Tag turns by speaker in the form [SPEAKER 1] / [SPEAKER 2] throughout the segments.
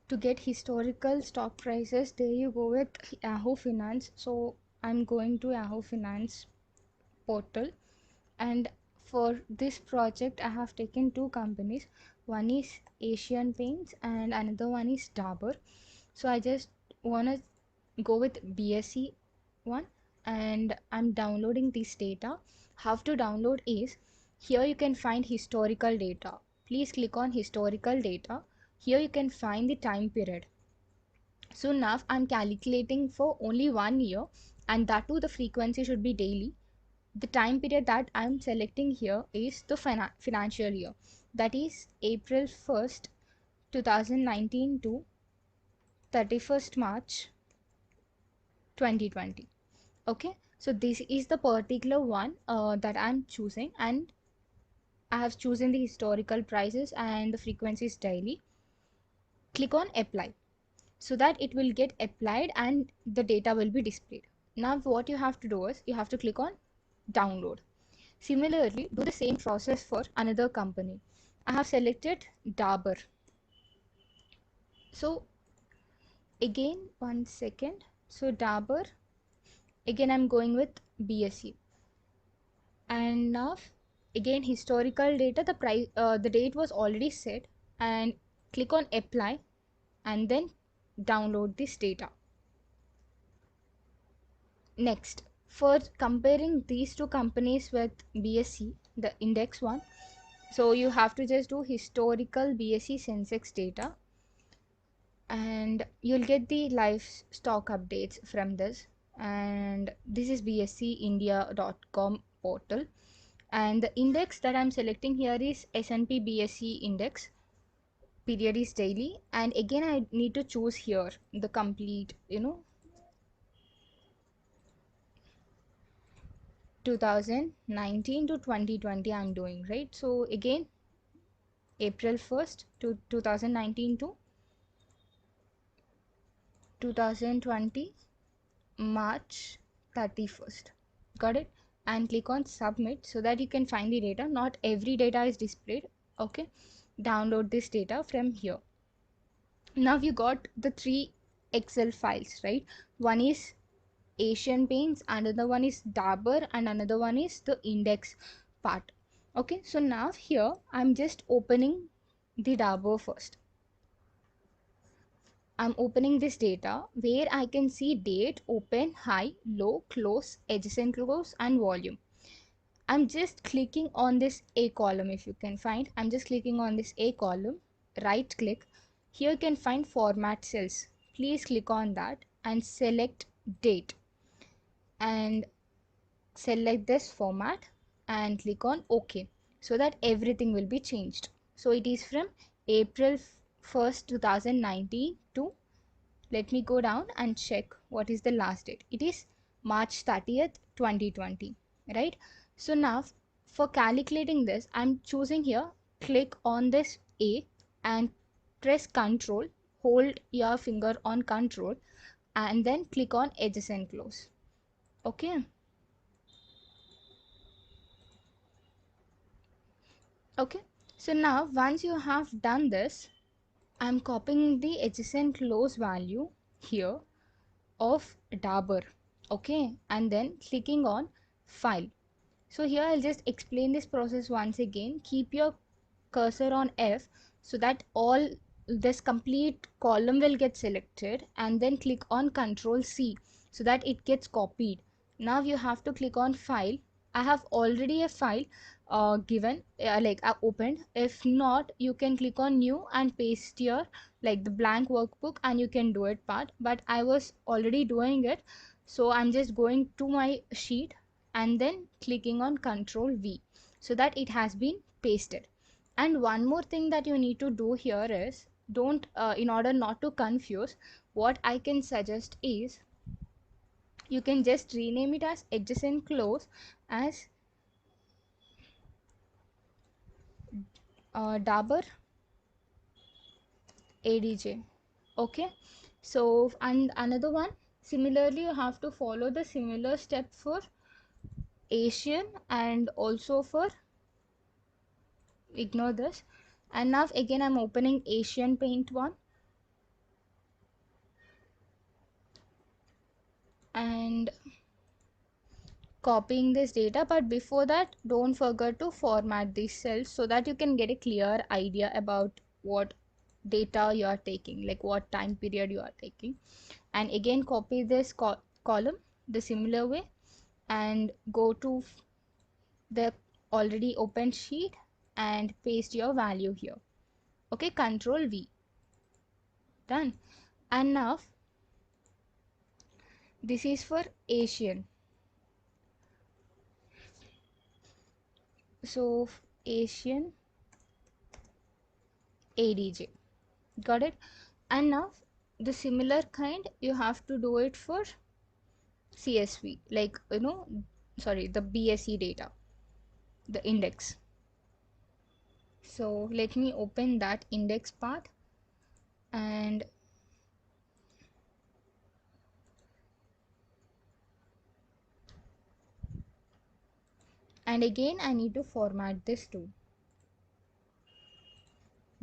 [SPEAKER 1] To get historical stock prices, there you go with Yahoo Finance. So I'm going to Yahoo Finance portal, and for this project I have taken two companies. One is Asian Paints and another one is Dabur. So I just want to go with BSE one, and I'm downloading this data. How to download is, here you can find historical data. Please click on historical data. Here you can find the time period. So now I'm calculating for only 1 year, and that too the frequency should be daily. The time period that I'm selecting here is the financial year, that is April 1st 2019 to 31st March 2020. Okay, so this is the particular one that I'm choosing, and I have chosen the historical prices and the frequencies daily. Click on apply, so that it will get applied and the data will be displayed. Now what you have to do is, you have to click on download. Similarly, do the same process for another company. I have selected Dabur. So again, one second. So Dabur, again I'm going with BSE. And now again historical data, the price, the date was already set, and click on apply and then download this data. Next, for comparing these two companies with BSE, the index one, so you have to just do historical BSE Sensex data, and you'll get the live stock updates from this. And this is bseindia.com portal, and the index that I'm selecting here is S&P BSE index. Period is daily, and again I need to choose here the complete, 2019 to 2020 I'm doing, right? So again, April 1st to 2019 to 2020 March 31st. Got it? And click on submit, so that you can find the data. Not every data is displayed. Okay, download this data from here. Now you got the three Excel files, right? One is Asian Paints, another one is Dabur, and another one is the index part. Okay, so now here I'm just opening the Dabur first. I'm opening this data where I can see date, open, high, low, close, adjacent close, and volume. I'm just clicking on this A column. If you can find, I'm just clicking on this A column, right click. Here you can find format cells. Please click on that and select date, and select this format and click on OK, so that everything will be changed. So it is from April 1st 2019 to, let me go down and check what is the last date. It is March 30th 2020, right? So now for calculating this, I'm choosing here, click on this A and press Control, hold your finger on Control, and then click on adjacent close. Okay, okay, so now once you have done this, I'm copying the adjacent close value here of Dabur. Okay, and then clicking on file. So here I'll just explain this process once again. Keep your cursor on F, so that all this complete column will get selected, and then click on Control C, so that it gets copied. Now you have to click on file. I have already a file given, like I opened. If not, you can click on new and paste your, like, the blank workbook, and you can do it part, but I was already doing it, so I'm just going to my sheet and then clicking on Control V, so that it has been pasted. And one more thing that you need to do here is, don't in order not to confuse, what I can suggest is, you can just rename it as adjacent close as Dabur ADJ. Okay, so, and another one, similarly you have to follow the similar step for Asian, and also for, ignore this. And now again I'm opening Asian Paint one, and copying this data. But before that, don't forget to format these cells so that you can get a clear idea about what data you are taking, like what time period you are taking. And again, copy this column the similar way and go to the already open sheet and paste your value here. Okay, Control V. Done. And now this is for Asian. So Asian ADJ. Got it? And now the similar kind you have to do it for CSV, like sorry, the BSE data, the index. So let me open that index part, and again I need to format this too.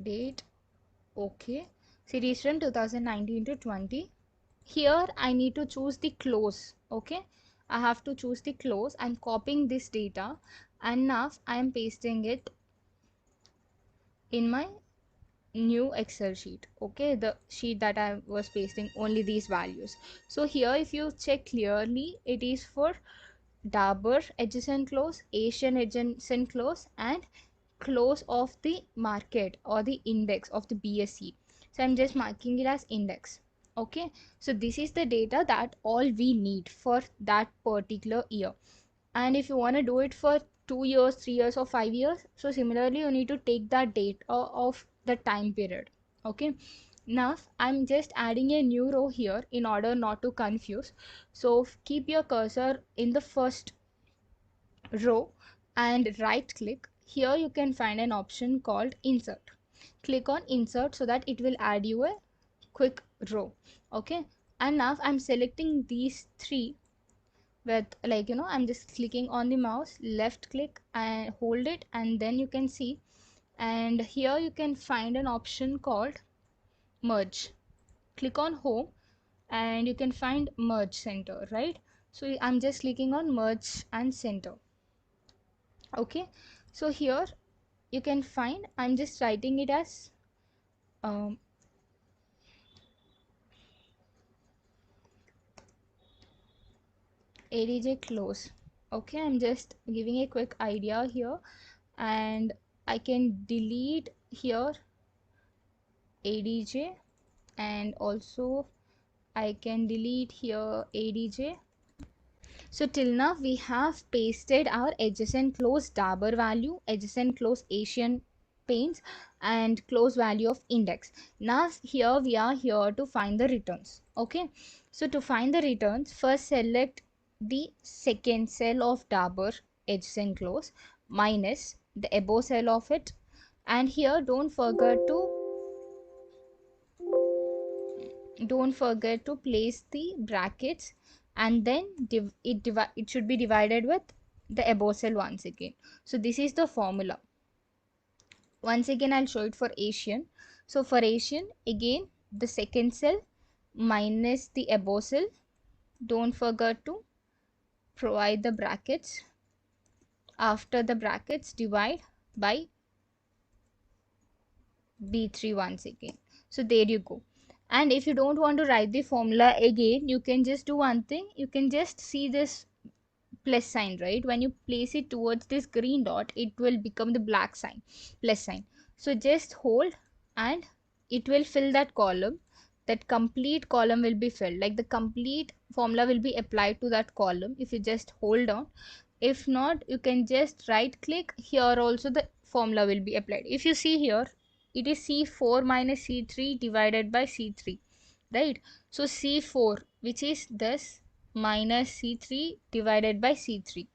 [SPEAKER 1] Date, okay, series from 2019 to 20. Here I need to choose the close. Okay, I have to choose the close. I'm copying this data and now I am pasting it in my new Excel sheet. Okay, the sheet that I was pasting only these values. So here if you check clearly, it is for Dabur adjacent close, Asian adjacent close, and close of the market or the index of the BSE. So I'm just marking it as index. Okay, so this is the data that all we need for that particular year. And if you want to do it for 2 years, 3 years, or 5 years, so similarly you need to take that date of the time period. Okay, now I'm just adding a new row here in order not to confuse. So keep your cursor in the first row and right click. Here you can find an option called insert. Click on insert so that it will add you a quick row. Okay, and now I'm selecting these three with, like, I'm just clicking on the mouse, left click and hold it, and then you can see, and here you can find an option called merge. Click on home and you can find merge center, right? So I'm just clicking on merge and center. Okay, so here you can find, I'm just writing it as ADJ close. Okay, I'm just giving a quick idea here, and I can delete here ADJ, and also I can delete here ADJ. So till now we have pasted our adjacent close Dabur value, adjacent close Asian Paints, and close value of index. Now here we are here to find the returns. Okay, so to find the returns, first select the second cell of Dabur adjacent close minus the above cell of it, and here don't forget to place the brackets, and then it should be divided with the above cell once again. So this is the formula. Once again I'll show it for Asian. So for Asian, again the second cell minus the above cell, don't forget to provide the brackets. After the brackets, divide by B3 once again. So there you go. And if you don't want to write the formula again, you can just do one thing. You can just see this plus sign, right? When you place it towards this green dot, it will become the black sign, plus sign. So just hold and it will fill that column. That complete column will be filled, like the complete formula will be applied to that column if you just hold on. If not, you can just right click here, also the formula will be applied. If you see here, it is C4 minus C3 divided by C3, right? So C4, which is this, minus C3 divided by C3.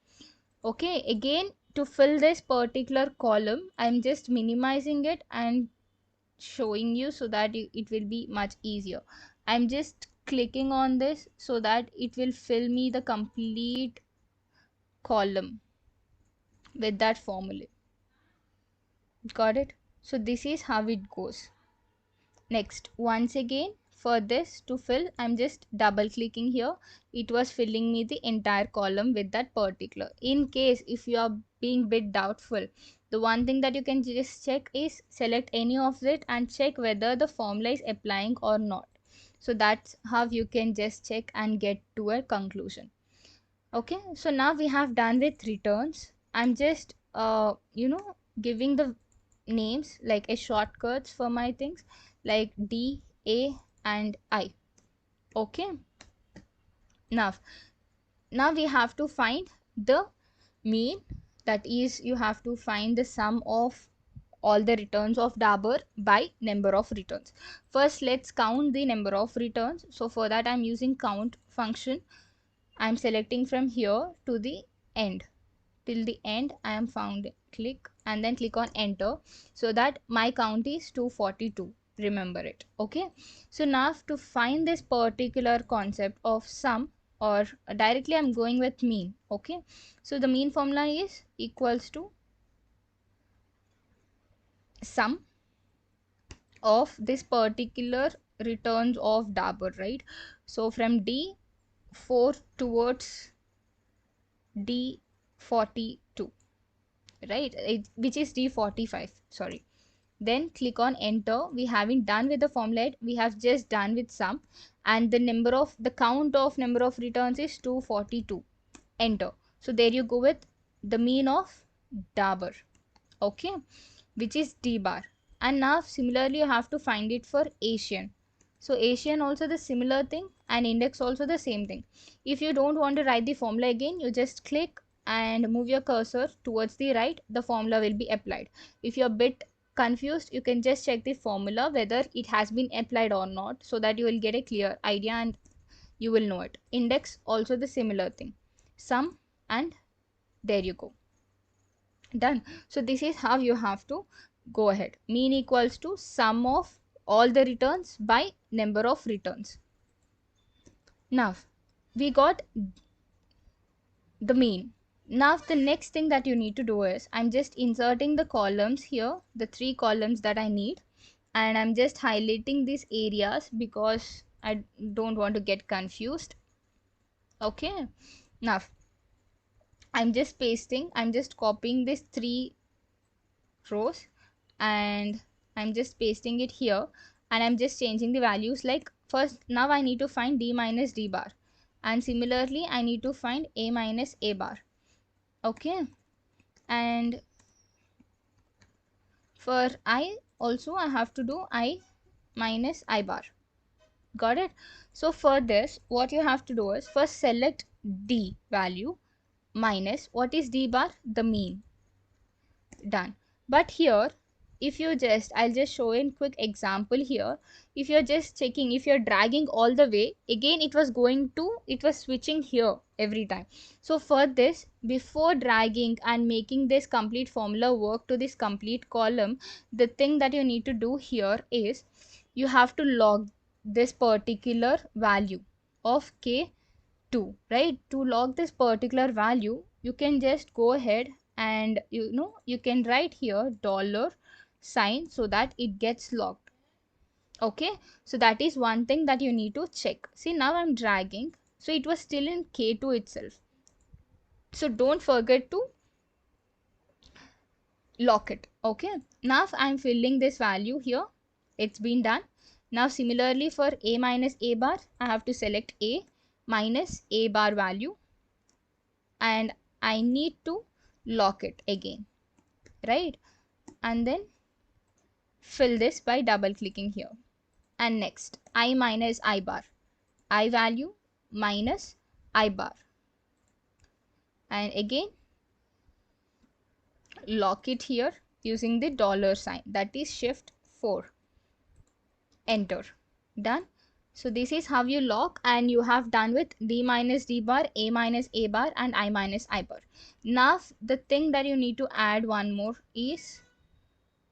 [SPEAKER 1] Okay, again to fill this particular column, I'm just minimizing it and showing you so that it will be much easier. I'm just clicking on this so that it will fill me the complete column with that formula. Got it? So this is how it goes. Next, once again for this to fill, I'm just double clicking here. It was filling me the entire column with that particular. In case if you are being bit doubtful, the one thing that you can just check is select any of it and check whether the formula is applying or not. So that's how you can just check and get to a conclusion. Okay, so now we have done with returns. I'm just giving the names like a shortcuts for my things like D, A and I. Okay, now we have to find the mean. That is, you have to find the sum of all the returns of Dabur by number of returns. First, let's count the number of returns. So for that, I'm using count function. I'm selecting from here to the end. Till the end I am found, click and then click on enter, so that my count is 242. Remember it. Okay, so now to find this particular concept of sum, or directly I'm going with mean. Okay, so the mean formula is equals to sum of this particular returns of Dabur, right? So from D4 towards D42, right, which is D45, sorry. Then click on enter. We haven't done with the formula, we have just done with sum, and the count of number of returns is 242. Enter. So there you go with the mean of Dabur. Okay, which is D bar. And now similarly you have to find it for Asian. So Asian also the similar thing, and index also the same thing. If you don't want to write the formula again, you just click and move your cursor towards the right, the formula will be applied. If you're a bit confused, you can just check the formula whether it has been applied or not, so that you will get a clear idea and you will know it. Index also the similar thing, sum, and there you go, done. So this is how you have to go ahead. Mean equals to sum of all the returns by number of returns. Now we got the mean. Now the next thing that you need to do is, I'm just inserting the columns here, the 3 columns that I need, and I'm just highlighting these areas because I don't want to get confused. Okay, now I'm just copying these 3 rows and I'm just pasting it here, and I'm just changing the values. Like first, now I need to find D minus D bar, and similarly I need to find A minus A bar. Okay, and for I also I have to do I minus I bar. Got it? So for this, what you have to do is first select D value minus what is D bar, the mean. Done. But here, if you just, I'll just show in quick example here. If you're just checking, if you're dragging all the way, again it was switching here every time. So for this, before dragging and making this complete formula work to this complete column, the thing that you need to do here is you have to log this particular value of K2, right? To log this particular value, you can just go ahead and you can write here dollar sign so that it gets logged. Okay, so that is one thing that you need to check. See, now I'm dragging, so it was still in K2 itself, so don't forget to lock it. Okay, now I'm filling this value here, it's been done. Now similarly for A minus A bar, I have to select A minus A bar value, and I need to lock it again, right? And then fill this by double clicking here. And next, I minus I bar, I value minus I bar, and again lock it here using the dollar sign, that is shift 4, enter. Done. So this is how you lock, and you have done with D minus D bar, A minus A bar, and I minus I bar. Now the thing that you need to add one more is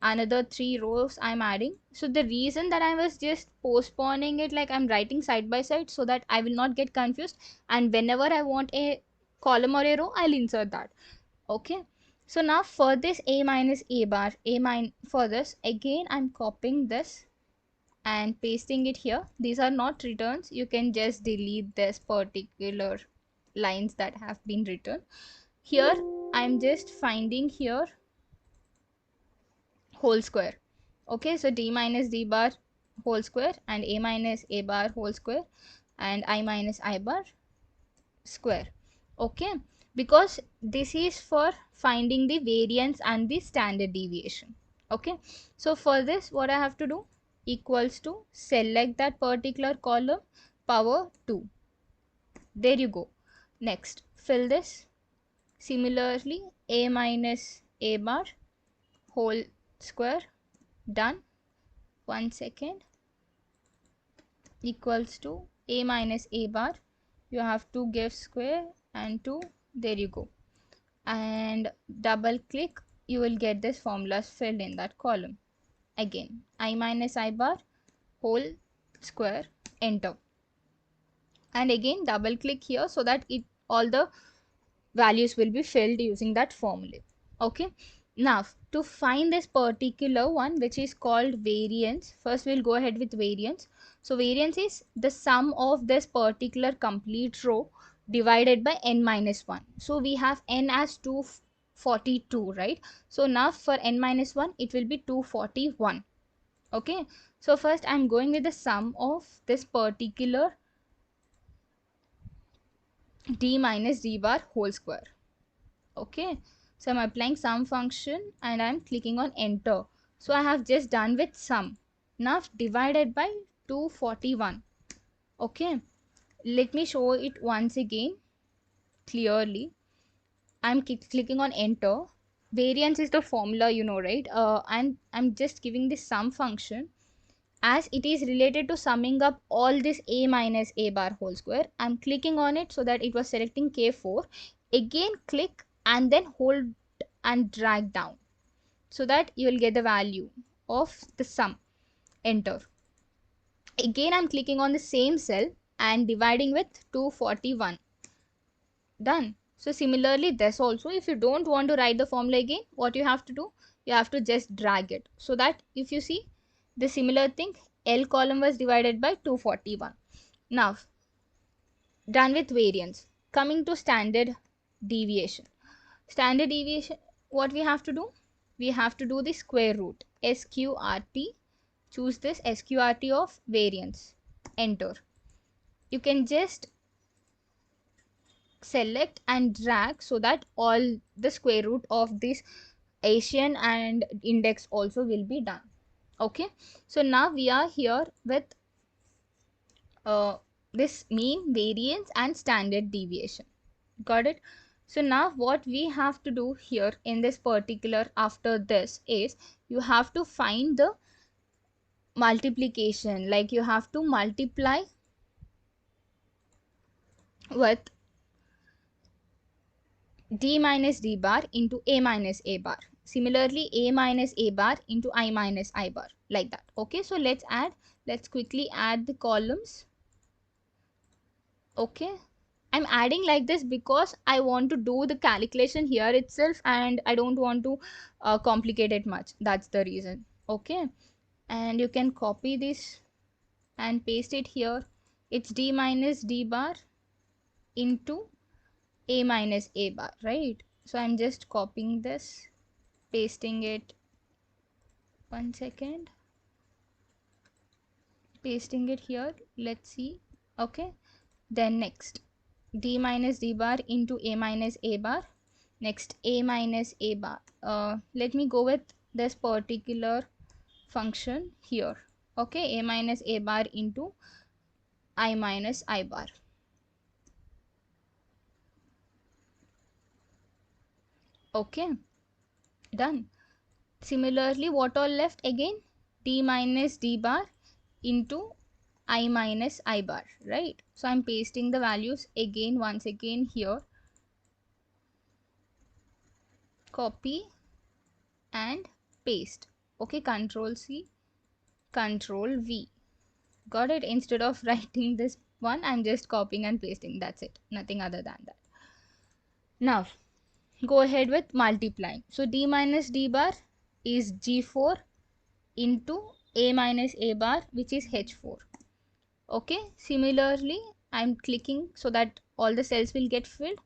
[SPEAKER 1] another 3 rows I'm adding. So the reason that I was just postponing it, like I'm writing side by side so that I will not get confused, and whenever I want a column or a row, I'll insert that. Okay, so now for this A minus A bar, for this again I'm copying this and pasting it here. These are not returns. You can just delete this particular lines that have been written. Here I'm just finding here whole square. Okay, so d minus d bar whole square and a minus a bar whole square and I minus I bar square. Okay, because this is for finding the variance and the standard deviation. Okay, so for this what I have to do, equals to select that particular column, power 2. There you go. Next, fill this. Similarly, a minus a bar whole square, done. 1 second, equals to a minus a bar, you have to give square and 2. There you go, and double click, you will get this formulas filled in that column. Again, I minus I bar whole square, enter, and again double click here so that it all the values will be filled using that formula. Okay, now to find this particular one, which is called variance, first we'll go ahead with variance. So variance is the sum of this particular complete row divided by n minus 1. So we have n as 242, right? So now for n minus 1 it will be 241. Okay, so first I'm going with the sum of this particular d minus d bar whole square. Okay, so I'm applying sum function and I'm clicking on enter. So I have just done with sum. Now divided by 241. Okay, let me show it once again clearly. I'm clicking on enter. Variance is the formula, you know, right? And I'm just giving this sum function. As it is related to summing up all this a minus a bar whole square, I'm clicking on it so that it was selecting K4. Again click and then hold and drag down so that you will get the value of the sum. Enter. Again I'm clicking on the same cell and dividing with 241. Done. So similarly this also, if you don't want to write the formula again, what you have to do, you have to just drag it so that if you see the similar thing, L column was divided by 241. Now done with variance. Coming to standard deviation. Standard deviation, what we have to do, we have to do the square root, SQRT. Choose this SQRT of variance, enter. You can just select and drag so that all the square root of this Asian and index also will be done. Okay, so now we are here with this mean, variance and standard deviation. Got it? So now what we have to do here in this particular, after this, is you have to find the multiplication, like you have to multiply with d minus d bar into a minus a bar. Similarly, a minus a bar into I minus I bar, like that. Okay, so let's quickly add the columns. Okay, I'm adding like this because I want to do the calculation here itself and I don't want to complicate it much. That's the reason. Okay, and you can copy this and paste it here. It's d minus d bar into a minus a bar, right? So I'm just copying this, pasting it. 1 second, pasting it here. Let's see. Okay, then next d minus d bar into a minus a bar. Next a minus a bar. Let me go with this particular function here. Okay, a minus a bar into I minus I bar. Okay, done. Similarly, what all left again? D minus d bar into I minus I bar, right? So I'm pasting the values again, once again here. Copy and paste. Okay, Control C, Control V. Got it? Instead of writing this one, I'm just copying and pasting. That's it. Nothing other than that. Now, go ahead with multiplying. So d minus d bar is G4 into A minus A bar, which is H4. Okay, similarly I'm clicking so that all the cells will get filled,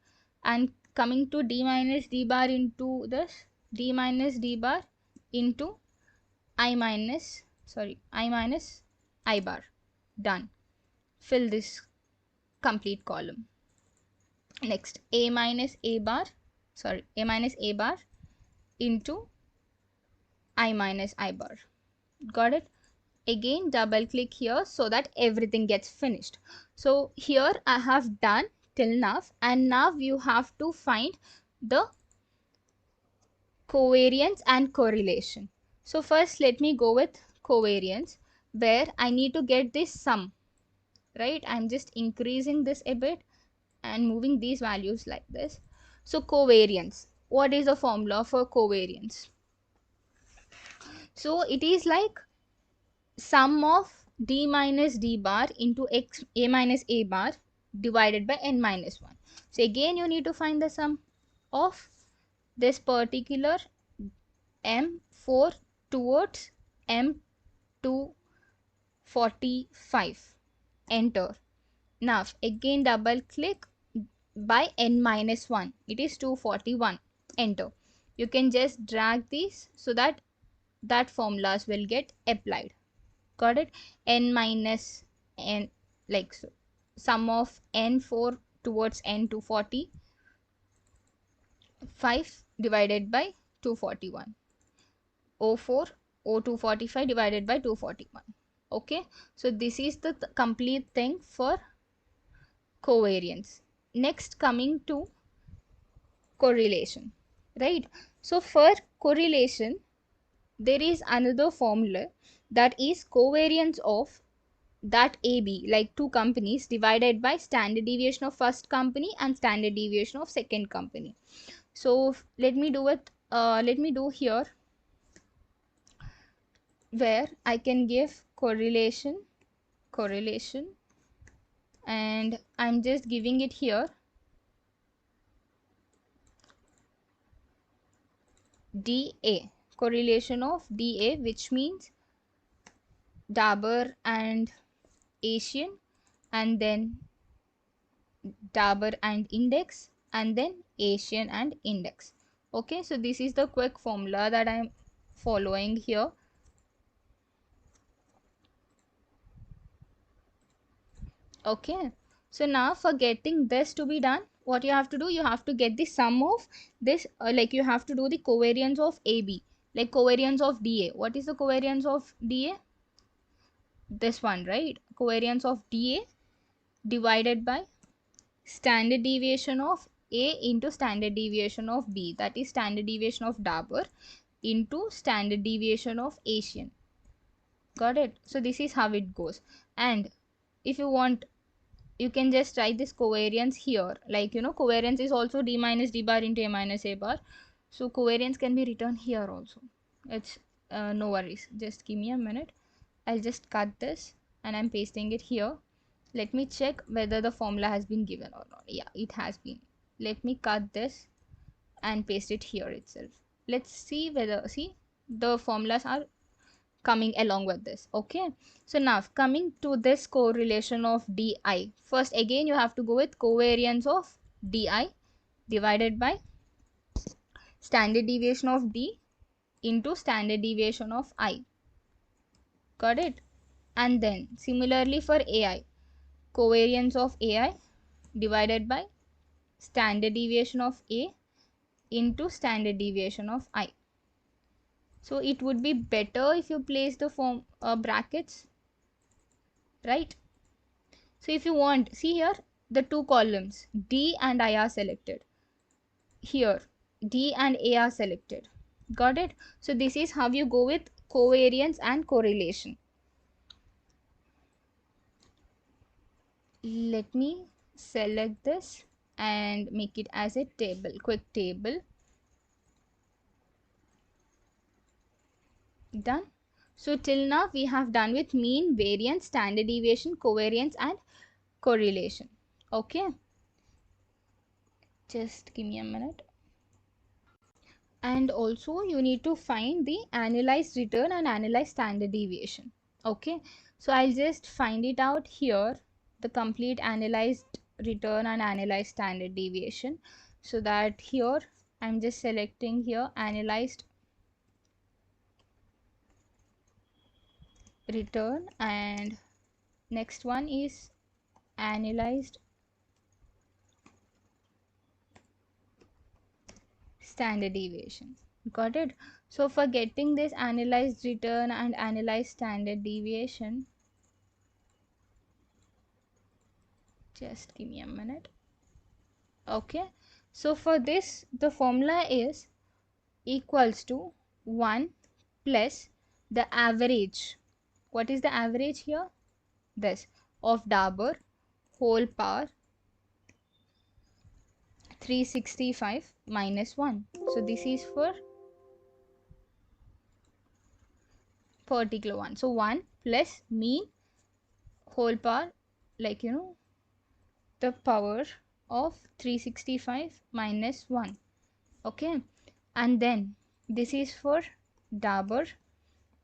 [SPEAKER 1] and coming to D minus D bar into this, D minus D bar into I minus I bar. Done. Fill this complete column. Next, A minus A bar into I minus I bar. Got it? Again double click here so that everything gets finished. So here I have done till now, and now you have to find the covariance and correlation. So first let me go with covariance, where I need to get this sum, right? I'm just increasing this a bit and moving these values like this. So covariance, what is the formula for covariance? So it is like sum of D minus D bar into X A minus A bar divided by N minus 1. So again you need to find the sum of this particular M4 towards M245. Enter. Now again double click by N minus 1. It is 241. Enter. You can just drag these so that formulas will get applied. Got it? N minus N, like so. Sum of N4 towards N240, 5 divided by 241. O4, O245 divided by 241. Okay, so this is the complete thing for covariance. Next, coming to correlation, right? So for correlation, there is another formula, that is covariance of that AB, like two companies, divided by standard deviation of first company and standard deviation of second company. So let me do it, let me do here, where I can give correlation, and I'm just giving it here DA, correlation of DA, which means Dabur and Asian, and then Dabur and Index, and then Asian and Index. Okay, so this is the quick formula that I'm following here. Okay, so now for getting this to be done, what you have to do, you have to get the sum of this, like you have to do the covariance of AB, like covariance of DA. What is the covariance of DA? This one, right? Covariance of DA divided by standard deviation of A into standard deviation of B, that is standard deviation of Dabur into standard deviation of Asian. Got it? So this is how it goes. And if you want, you can just write this covariance here, like covariance is also D minus D bar into A minus A bar. So covariance can be written here also. It's no worries, just give me a minute. I'll just cut this and I'm pasting it here. Let me check whether the formula has been given or not. Yeah, it has been. Let me cut this and paste it here itself. Let's see whether, see, the formulas are coming along with this. Okay, so now coming to this correlation of DI, first again you have to go with covariance of DI divided by standard deviation of D into standard deviation of I. Got it? And then similarly for AI, covariance of AI divided by standard deviation of A into standard deviation of I. So it would be better if you place the form brackets, right? So if you want, see here, the two columns D and I are selected. Here D and A are selected. Got it? So this is how you go with covariance and correlation. Let me select this and make it as a table, quick table. Done. So till now we have done with mean, variance, standard deviation, covariance and correlation. Okay, just give me a minute. And also you need to find the annualized return and annualized standard deviation. Okay, so I'll just find it out here, the complete annualized return and annualized standard deviation. So that here I'm just selecting here annualized return, and next one is annualized standard deviation. Got it? So for getting this annualized return and annualized standard deviation, just give me a minute. Okay, so for this the formula is equals to 1 plus the average. What is the average here? This of Dabur whole power 365 minus 1. So this is for particular one. So 1 plus mean whole power, like the power of 365 minus 1. Okay, and then this is for Dabur,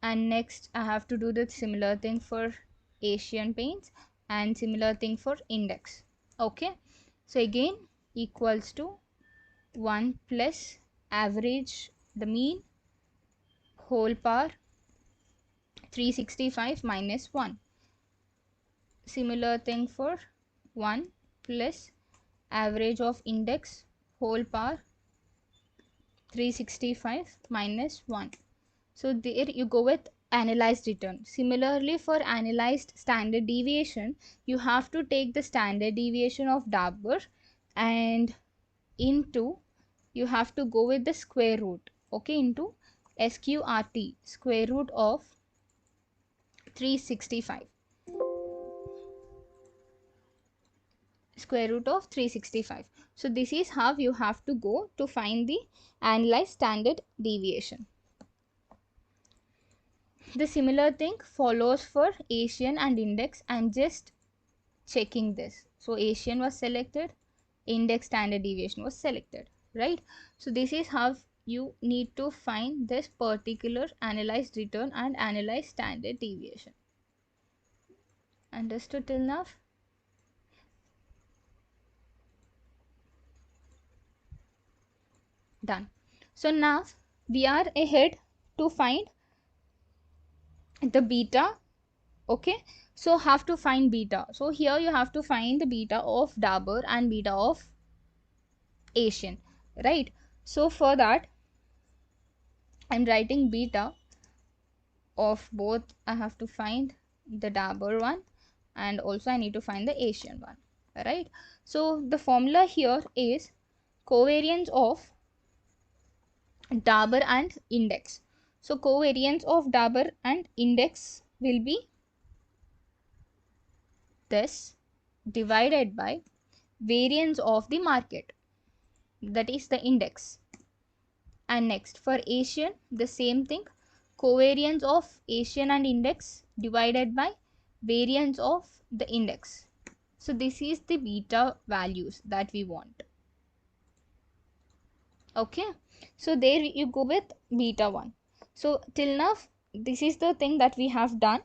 [SPEAKER 1] and next I have to do the similar thing for Asian Paints and similar thing for Index. Okay, so again equals to 1 plus average, the mean whole power 365 minus 1. Similar thing for 1 plus average of Index whole power 365 minus 1. So there you go with analyzed return. Similarly for analyzed standard deviation, you have to take the standard deviation of Dabur and into, you have to go with the square root, okay, into SQRT, square root of 365. Square root of 365. So this is how you have to go to find the analyzed standard deviation. The similar thing follows for Asian and Index. I'm just checking this. So Asian was selected, Index standard deviation was selected, right? So this is how you need to find this particular analyzed return and analyzed standard deviation. Understood till now? Done. So now we are ahead to find the beta. Okay, so have to find beta. So here you have to find the beta of Dabur and beta of Asian, right? So for that I'm writing beta of both. I have to find the Dabur one and also I need to find the Asian one, right? So the formula here is covariance of Dabur and Index. So covariance of Dabur and Index will be this divided by variance of the market, that is the Index. And next for Asian, the same thing, covariance of Asian and Index divided by variance of the Index. So this is the beta values that we want. Okay, so there you go with beta 1. So till now this is the thing that we have done.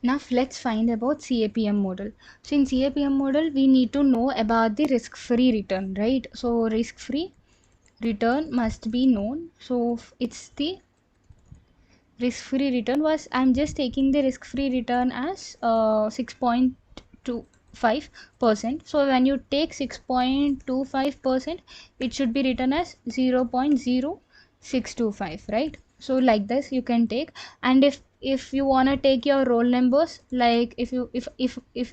[SPEAKER 1] Now let's find about CAPM model. So in CAPM model we need to know about the risk-free return, right? So risk-free return must be known. So it's the risk-free return was, I'm just taking the risk-free return as 6.25%. So when you take 6.25%, it should be written as 0.0625, right? So like this you can take. And if you want to take your roll numbers, like if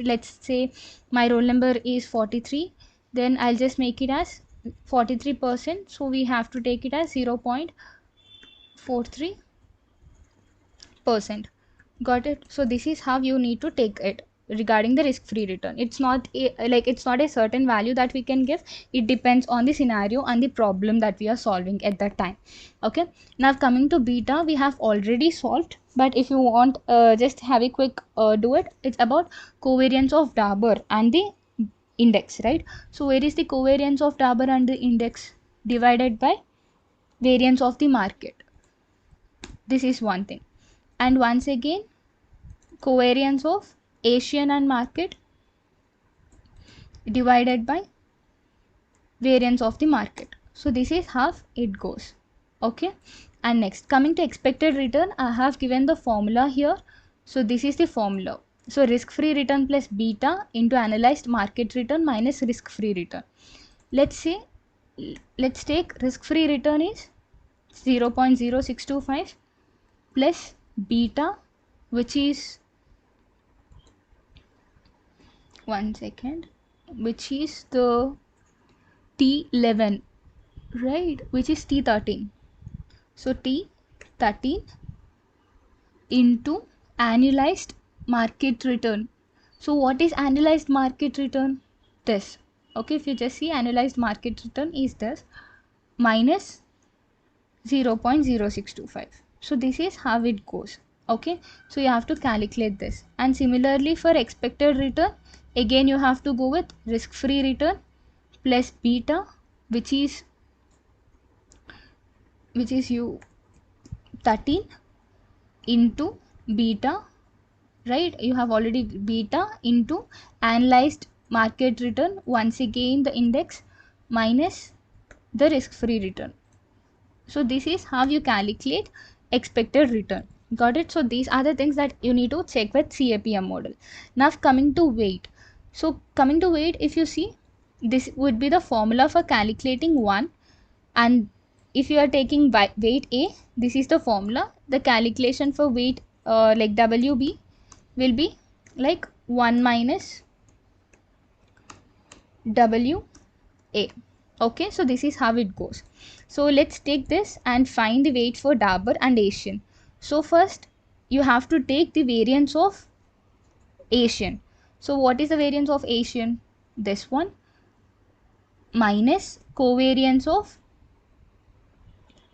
[SPEAKER 1] let's say my roll number is 43, then I'll just make it as 43%. So we have to take it as 0.43%. Got it? So this is how you need to take it regarding the risk-free return. It's not it's not a certain value that we can give. It depends on the scenario and the problem that we are solving at that time. Okay, now coming to beta, we have already solved, but if you want just have a quick do it. It's about covariance of Dabur and the Index, right? So where is the covariance of Dabur and the Index? divided by variance of the market. This is one thing. And once again, covariance of Asian and market divided by variance of the market. So this is how it goes. Okay. And next, coming to expected return, I have given the formula here. So this is the formula. So risk-free return plus beta into analyzed market return minus risk-free return. Let's say, let's take risk-free return is 0.0625 plus beta, which is, one second, which is the T11, right, which is T13. So T13 into annualized market return. So what is annualized market return? This. Okay, if you just see, annualized market return is this minus 0.0625. So this is how it goes. Okay, so you have to calculate this. And similarly for expected return, again you have to go with risk-free return plus beta, which is U13 into beta, right? You have already beta into analyzed market return, once again the index minus the risk-free return. So this is how you calculate expected return. Got it? So these are the things that you need to check with CAPM model. Now coming to weight. So coming to weight, if you see, this would be the formula for calculating one, and if you are taking weight A, this is the formula. The calculation for weight like WB will be like 1 minus WA. Okay, so this is how it goes. So let's take this and find the weight for Dabur and Asian. So first you have to take the variance of Asian. So what is the variance of Asian? This one minus covariance of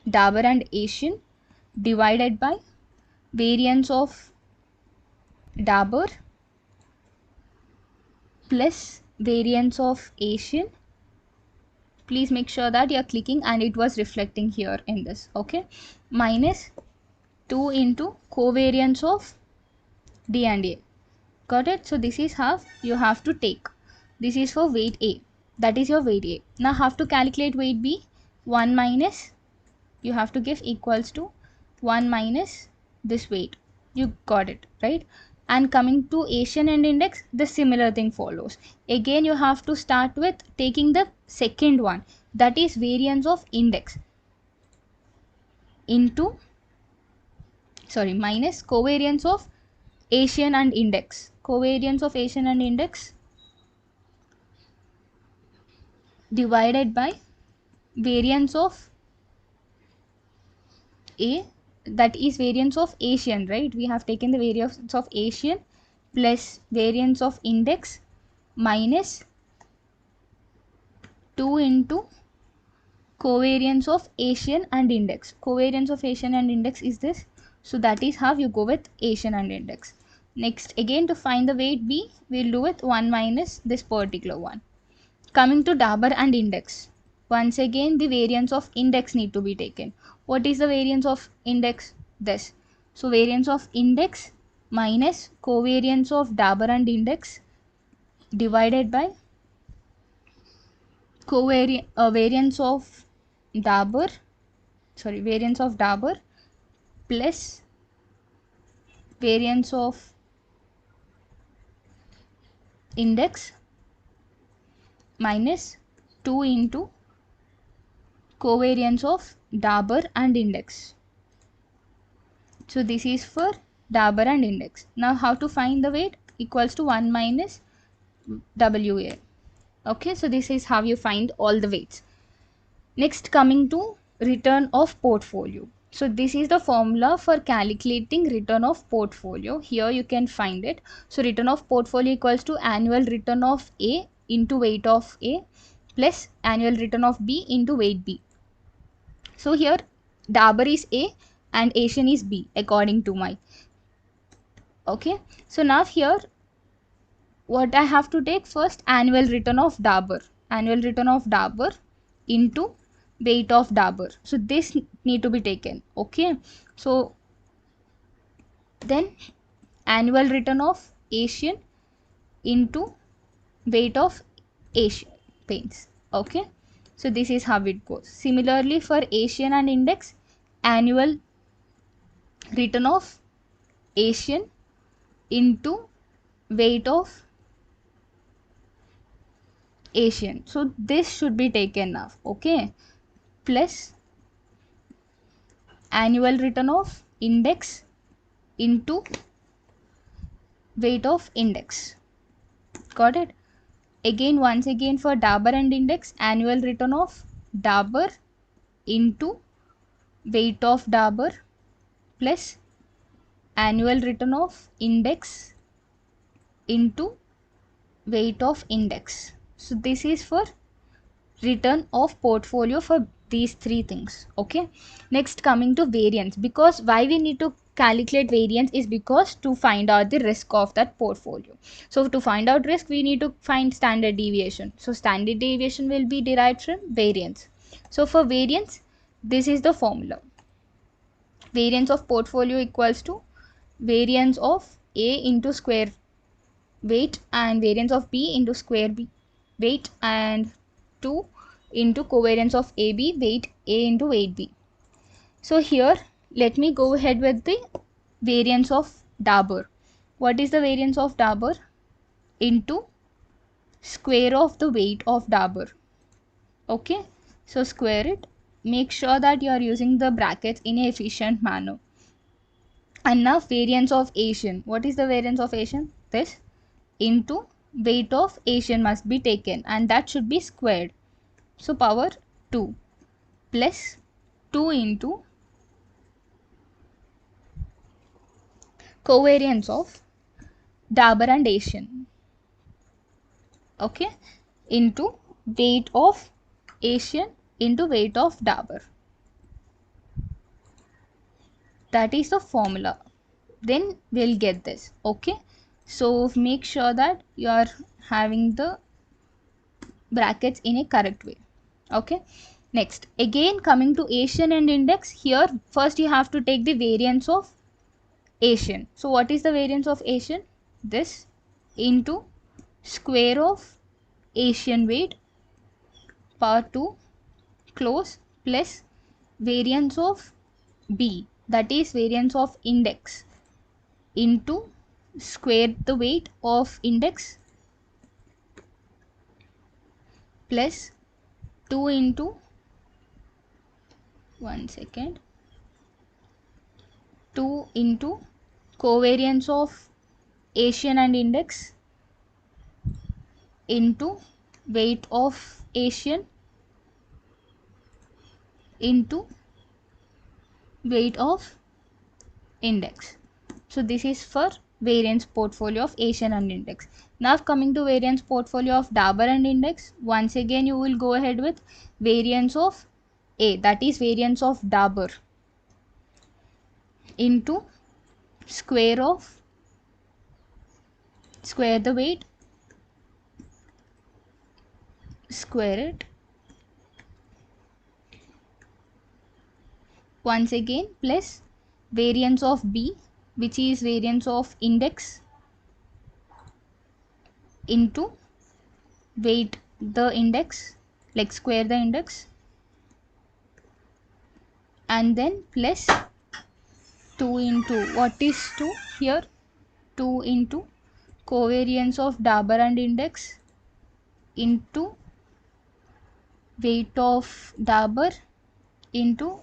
[SPEAKER 1] Dabur and Asian divided by variance of Dabur plus variance of Asian. Please make sure that you are clicking and it was reflecting here in this. Okay, minus 2 into covariance of D and A. Got it? So this is how you have to take. This is for weight A. That is your weight A. Now have to calculate weight B. 1 minus, you have to give equals to 1 minus this weight. You got it, right? And coming to Asian and index, the similar thing follows. Again you have to start with taking the second one, that is variance of index into, minus covariance of Asian and index. Covariance of Asian and index divided by variance of A, that is variance of Asian, right? We have taken the variance of Asian plus variance of index minus 2 into covariance of Asian and index. Covariance of Asian and index is this. So that is how you go with Asian and index. Next, again to find the weight B, we'll do with 1 minus this particular one. Coming to Dabur and index. Once again, the variance of index need to be taken. What is the variance of index? This. So variance of index minus covariance of Dabur and index divided by variance of Dabur, variance of Dabur plus variance of index minus 2 into covariance of Dabur and index. So this is for Dabur and index. Now how to find the weight? Equals to 1 minus WA. Okay, so this is how you find all the weights. Next, coming to return of portfolio. So this is the formula for calculating return of portfolio. Here you can find it. So return of portfolio equals to annual return of A into weight of A plus annual return of B into weight B. So here Dabur is A and Asian is B according to my. Okay, so now here what I have to take first, annual return of Dabur. Annual return of Dabur into weight of Dabur. So this need to be taken. Okay, so then annual return of Asian into weight of Asian Paints. Okay, so this is how it goes. Similarly for Asian and index, annual return of Asian into weight of Asian. So this should be taken now. Okay, plus annual return of index into weight of index. Got it? Again, once again for Dabur and index, annual return of Dabur into weight of Dabur plus annual return of index into weight of index. So this is for return of portfolio for these three things. Okay, next coming to variance, because why we need to calculate variance is because to find out the risk of that portfolio. So to find out risk we need to find standard deviation. So standard deviation will be derived from variance. So for variance, this is the formula. Variance of portfolio equals to variance of A into square weight and variance of B into square B weight and 2 into covariance of AB weight A into weight B. So here let me go ahead with the variance of Dabur. What is the variance of Dabur? Into square of the weight of Dabur. Okay, so square it. Make sure that you are using the brackets in an efficient manner. And now variance of Asian. What is the variance of Asian? This into weight of Asian must be taken and that should be squared. So power 2 plus 2 into covariance of Dabur and Asian. Okay, into weight of Asian into weight of Dabur. That is the formula. Then we'll get this. Okay, so make sure that you are having the brackets in a correct way. Okay, next again coming to Asian and index, here first you have to take the variance of Asian. So what is the variance of Asian? This into square of Asian weight power 2 close plus variance of B, that is variance of index, into square the weight of index plus 2 into 2 into covariance of Asian and index into weight of Asian into weight of index. So this is for variance portfolio of Asian and index. Now coming to variance portfolio of Dabur and index, once again you will go ahead with variance of A, that is variance of Dabur, into square the weight, square it, once again plus variance of B, which is variance of index, into weight the index, like square the index, and then plus 2 into, what is 2 here? 2 into covariance of Dabur and index into weight of Dabur into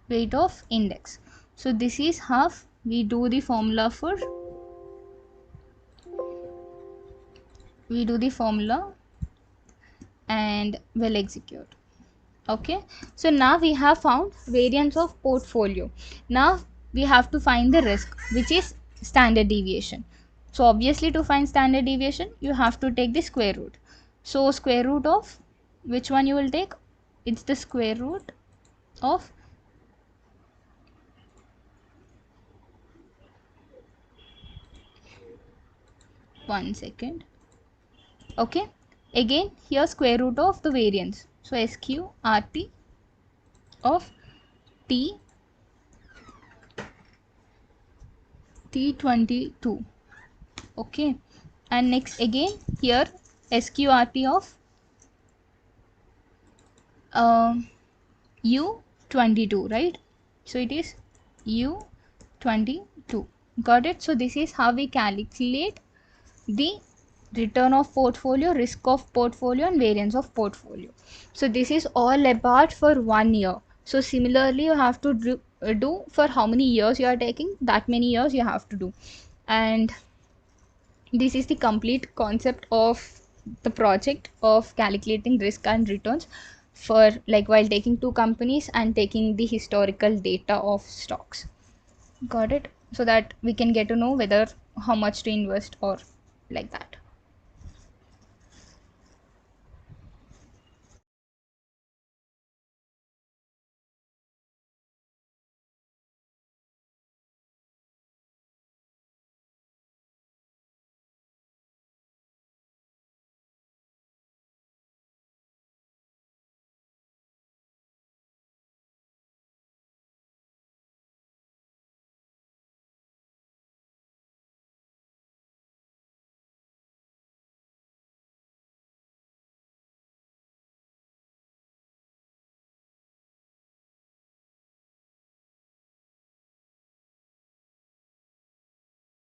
[SPEAKER 1] weight of index. So this is how we do the formula for, and we'll execute. Okay, so now we have found variance of portfolio. Now we have to find the risk, which is standard deviation. So obviously to find standard deviation you have to take the square root. So square root of which one you will take? It's the square root of one second. Okay, again here square root of the variance. So SQRT of T T22. Okay, and next again here SQRT of U22, right? So it is U22. Got it? So this is how we calculate the return of portfolio, risk of portfolio, and variance of portfolio. So this is all about for 1 year. So similarly you have to do for how many years you are taking, that many years you have to do. And this is the complete concept of the project of calculating risk and returns for like while taking two companies and taking the historical data of stocks. Got it? So that we can get to know whether how much to invest or like that.